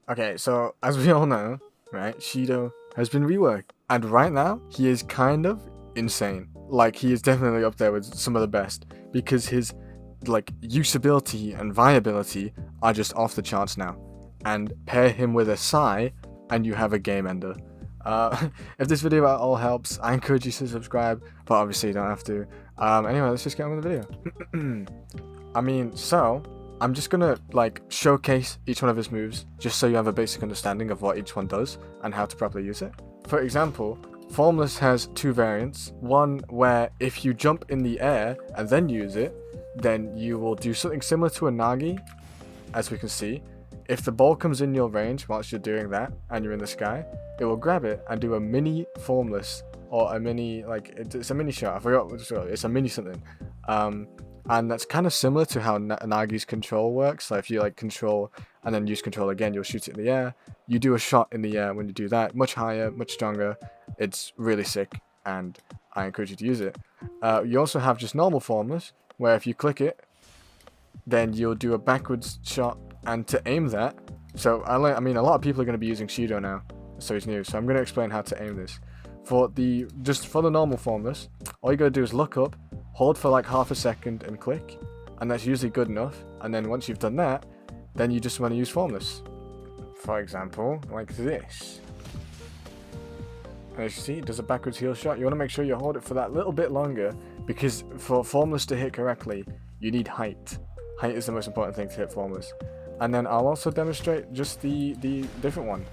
Okay, so as we all know, right, Shidou has been reworked, and right now he is kind of insane. Like, he is definitely up there with some of the best because his like usability and viability are just off the charts now. And pair him with a Psy, and you have a game ender. If this video at all helps, I encourage you to subscribe, but obviously you don't have to. Anyway, let's just get on with the video. I'm just gonna like showcase each one of his moves just so you have a basic understanding of what each one does and how to properly use it. For example, Formless has two variants. One where if you jump in the air and then use it, then you will do something similar to a Nagi, as we can see. If the ball comes in your range whilst you're doing that and you're in the sky, it will grab it and do a mini Formless or a mini, like, it's a mini shot. I forgot what it's a mini something. And that's kind of similar to how Nagi's control works. So if you like control and then use control again, you'll shoot it in the air. You do a shot in the air when you do that. Much higher, much stronger. It's really sick, and I encourage you to use it. You also have just normal Formless, where if you click it, then you'll do a backwards shot. And to aim that, so I mean, a lot of people are going to be using Shidou now, so he's new. So I'm going to explain how to aim this. For the normal Formless, all you got to do is look up, hold for like half a second and click, and that's usually good enough. And then once you've done that, then you just want to use Formless. For example, like this. And as you see, it does a backwards heel shot. You want to make sure you hold it for that little bit longer, because for Formless to hit correctly, you need height. Height is the most important thing to hit Formless. And then I'll also demonstrate just the different one.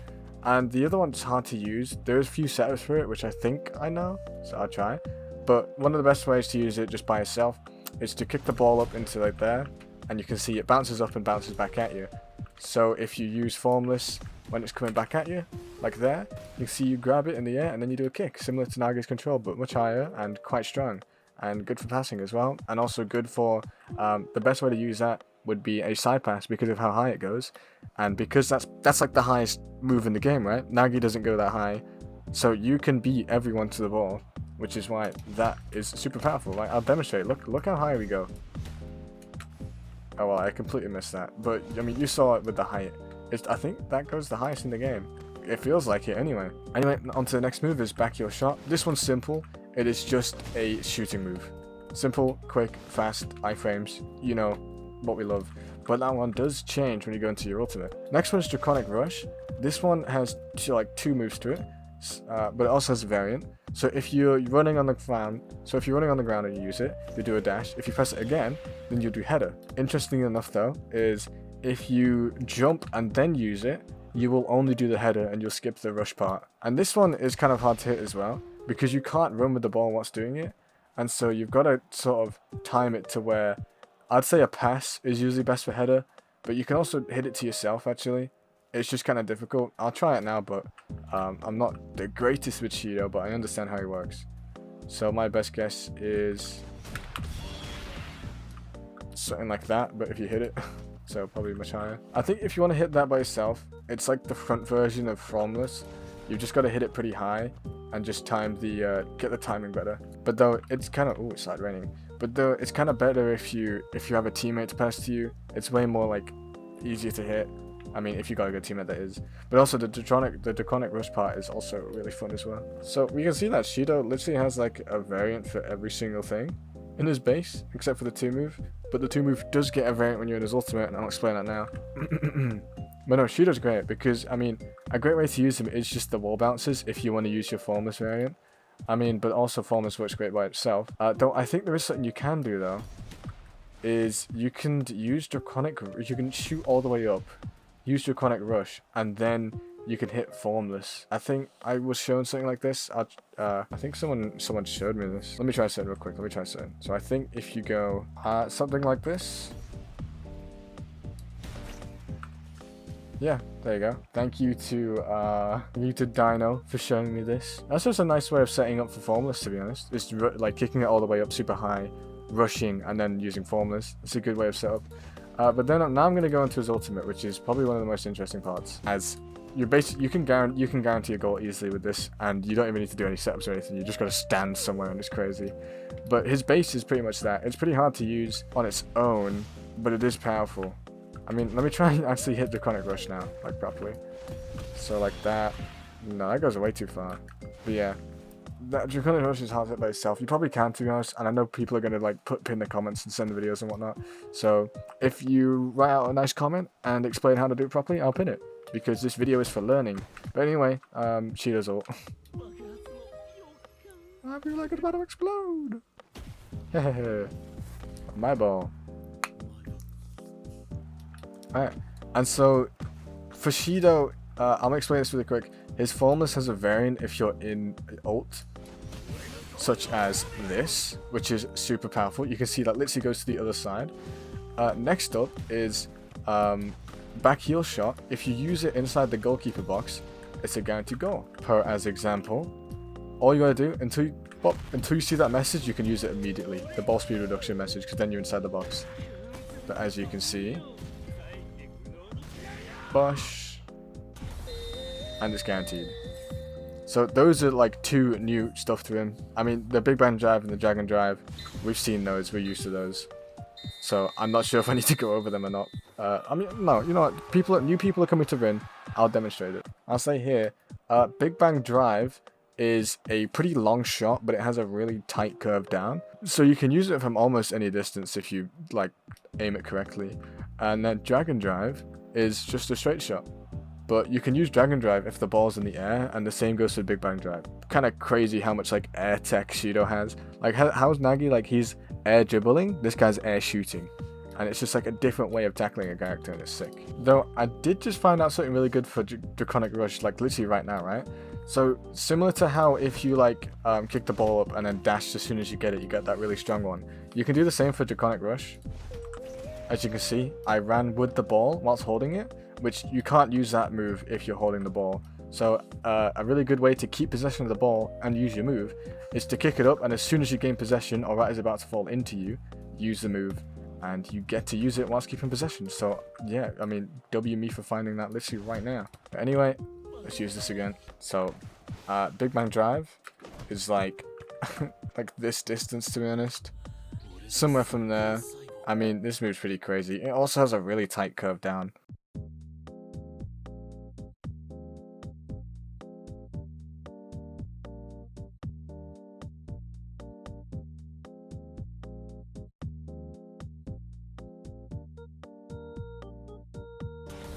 And the other one's hard to use. There's a few setups for it, which I think I know, so I'll try. But one of the best ways to use it just by itself is to kick the ball up into like there, and you can see it bounces up and bounces back at you. So if you use Formless when it's coming back at you, like there, you can see you grab it in the air and then you do a kick, similar to Nagi's control, but much higher and quite strong. And good for passing as well, and also good for, the best way to use that would be a side pass because of how high it goes, and because that's like the highest move in the game, right? Nagi doesn't go that high, so you can beat everyone to the ball, which is why that is super powerful. Like, I'll demonstrate. Look how high we go. Oh well, I completely missed that, but I mean, you saw it with the height. I think that goes the highest in the game. It feels like it anyway. Anyway, on to the next move is back heel shot. This one's simple. It is just a shooting move. Simple, quick, fast, iframes, you know what we love. But that one does change when you go into your ultimate. Next one is Draconic Rush. This one has two moves to it, but it also has a variant. So if you're running on the ground, and you use it, you do a dash. If you press it again, then you'll do header. Interesting enough though, is if you jump and then use it, you will only do the header and you'll skip the rush part. And this one is kind of hard to hit as well, because you can't run with the ball whilst doing it, and so you've got to sort of time it to where I'd say a pass is usually best for header, but you can also hit it to yourself actually. It's just kind of difficult. I'll try it now, but I'm not the greatest with Shidou, but I understand how he works. So my best guess is something like that, but if you hit it, so probably much higher. I think if you want to hit that by yourself, it's like the front version of Formless. You've just got to hit it pretty high and just time the get the timing better. But though it's kind of it started raining. But though it's kind of better if you have a teammate to pass to you. It's way more like easier to hit. I mean, if you got a good teammate, that is. But also the Draconic Rush part is also really fun as well. So we can see that Shidou literally has like a variant for every single thing in his base, except for the 2 move. But the 2 move does get a variant when you're in his ultimate, and I'll explain that now. But no, Shidou's great because, I mean, a great way to use him is just the wall bounces if you want to use your Formless variant. I mean, but also Formless works great by itself. Though I think there is something you can do though, is you can use you can shoot all the way up, use Draconic Rush, and then you can hit Formless. I think I was shown something like this. I think someone showed me this. Let me try something real quick. So I think if you go something like this. Yeah, there you go. Thank you to Dino for showing me this. That's just a nice way of setting up for Formless, to be honest. It's like kicking it all the way up super high, rushing, and then using Formless. It's a good way of setup. But then now I'm going to go into his ultimate, which is probably one of the most interesting parts. As you can guarantee a goal easily with this, and you don't even need to do any setups or anything. You just got to stand somewhere, and it's crazy. But his base is pretty much that. It's pretty hard to use on its own, but it is powerful. I mean, let me try and actually hit Draconic Rush now, like properly. So like that. No, that goes way too far. But yeah, that Draconic Rush is hard to hit by itself. You probably can, to be honest, and I know people are going to like pin the comments and send the videos and whatnot. So if you write out a nice comment and explain how to do it properly, I'll pin it, because this video is for learning. But anyway, Shidou's ult. I feel like it's about to explode. Hehehe. My ball. Alright, and so for Shidou, I'm gonna explain this really quick. His Formless has a variant if you're in ult, such as this, which is super powerful. You can see that literally goes to the other side. Next up is back heel shot. If you use it inside the goalkeeper box, it's a guaranteed goal. Per as example, all you gotta do until you see that message, you can use it immediately. The ball speed reduction message, because then you're inside the box. But as you can see, Bosh, and it's guaranteed. So those are like two new stuff to him. I mean, the Big Bang Drive and the Dragon Drive, we've seen those, we're used to those. So I'm not sure if I need to go over them or not. I mean, no, you know what, new people are coming to Rin, I'll demonstrate it. I'll say here, Big Bang Drive is a pretty long shot, but it has a really tight curve down. So you can use it from almost any distance if you like aim it correctly. And then Dragon Drive is just a straight shot. But you can use Dragon Drive if the ball's in the air, and the same goes for Big Bang Drive. Kind of crazy how much like air tech Shidou has. Like how's Nagi, like he's air dribbling, this guy's air shooting. And it's just like a different way of tackling a character, and it's sick. Though I did just find out something really good for Draconic Rush, like literally right now, right? So similar to how if you like kick the ball up and then dash as soon as you get it, you get that really strong one. You can do the same for Draconic Rush. As you can see, I ran with the ball whilst holding it, which you can't use that move if you're holding the ball. So a really good way to keep possession of the ball and use your move is to kick it up, and as soon as you gain possession or right is about to fall into you, use the move, and you get to use it whilst keeping possession. So yeah, I mean, W me for finding that literally right now. But anyway, let's use this again. So Big Bang Drive is like like this distance, to be honest. Somewhere from there. I mean, this move's pretty crazy. It also has a really tight curve down.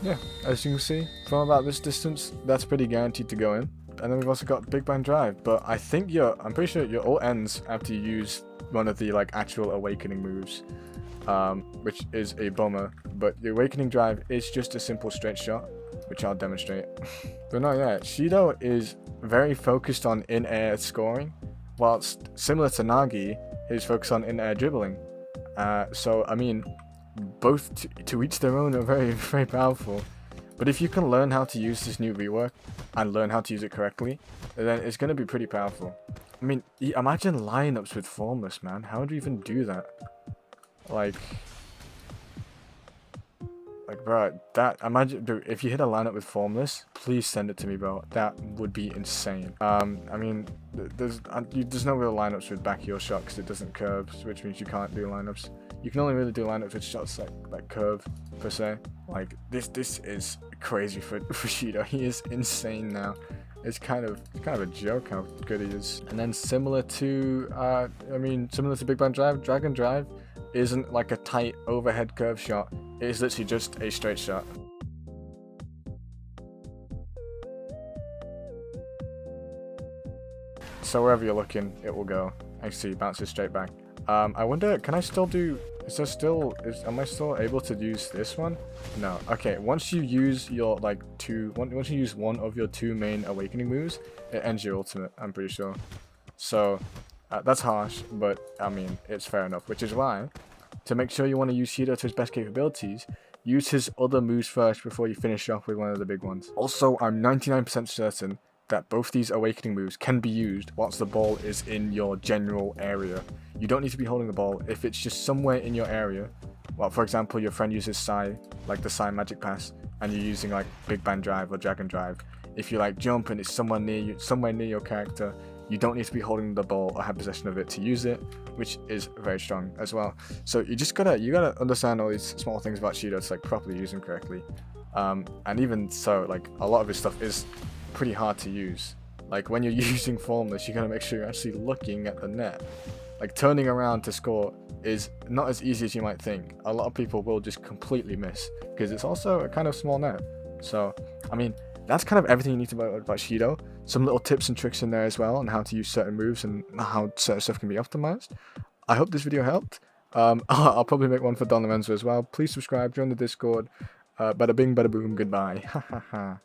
Yeah, as you can see, from about this distance, that's pretty guaranteed to go in. And then we've also got Big Bang Drive, but I'm pretty sure your ult ends after you use one of the like actual awakening moves, which is a bummer. But the awakening drive is just a simple straight shot, which I'll demonstrate. But no, yeah, Shidou is very focused on in-air scoring, whilst similar to Nagi, he's focused on in-air dribbling. So I mean, both to each their own are very, very powerful. But if you can learn how to use this new rework and learn how to use it correctly, then it's going to be pretty powerful. I mean, imagine lineups with Formless, man. How would you even do that? Like bro, imagine, dude, if you hit a lineup with Formless, please send it to me, bro. That would be insane. I mean, there's no real lineups with back heel shot because it doesn't curve, which means you can't do lineups. You can only really do lineups with shots like curve per se. Like this is crazy for Shidou. He is insane now. It's kind of a joke how good he is. And then similar to Big Bang Drive, Dragon Drive isn't like a tight overhead curve shot. It is literally just a straight shot. So wherever you're looking, it will go. I see, bounces straight back. I wonder, can I still do? Am I still able to use this one? No. Okay, once you use your once you use one of your two main awakening moves, it ends your ultimate, I'm pretty sure. So that's harsh, but I mean, it's fair enough, which is why, to make sure you want to use Shidou to his best capabilities, use his other moves first before you finish off with one of the big ones. Also, I'm 99% certain that both these awakening moves can be used once the ball is in your general area. You don't need to be holding the ball. If it's just somewhere in your area, well, for example, your friend uses Psy, like the Psy Magic Pass, and you're using like Big Bang Drive or Dragon Drive. If you like jump and it's somewhere near your character, you don't need to be holding the ball or have possession of it to use it, which is very strong as well. So you gotta understand all these small things about Shidou to like properly use him correctly. And even so, like a lot of his stuff is pretty hard to use. Like when you're using Formless, you gotta make sure you're actually looking at the net. Like turning around to score is not as easy as you might think. A lot of people will just completely miss because it's also a kind of small net. So, I mean, that's kind of everything you need to know about Shidou. Some little tips and tricks in there as well on how to use certain moves and how certain stuff can be optimized. I hope this video helped. I'll probably make one for Don Lorenzo as well. Please subscribe, join the Discord. Bada bing, bada boom, goodbye. Ha ha ha.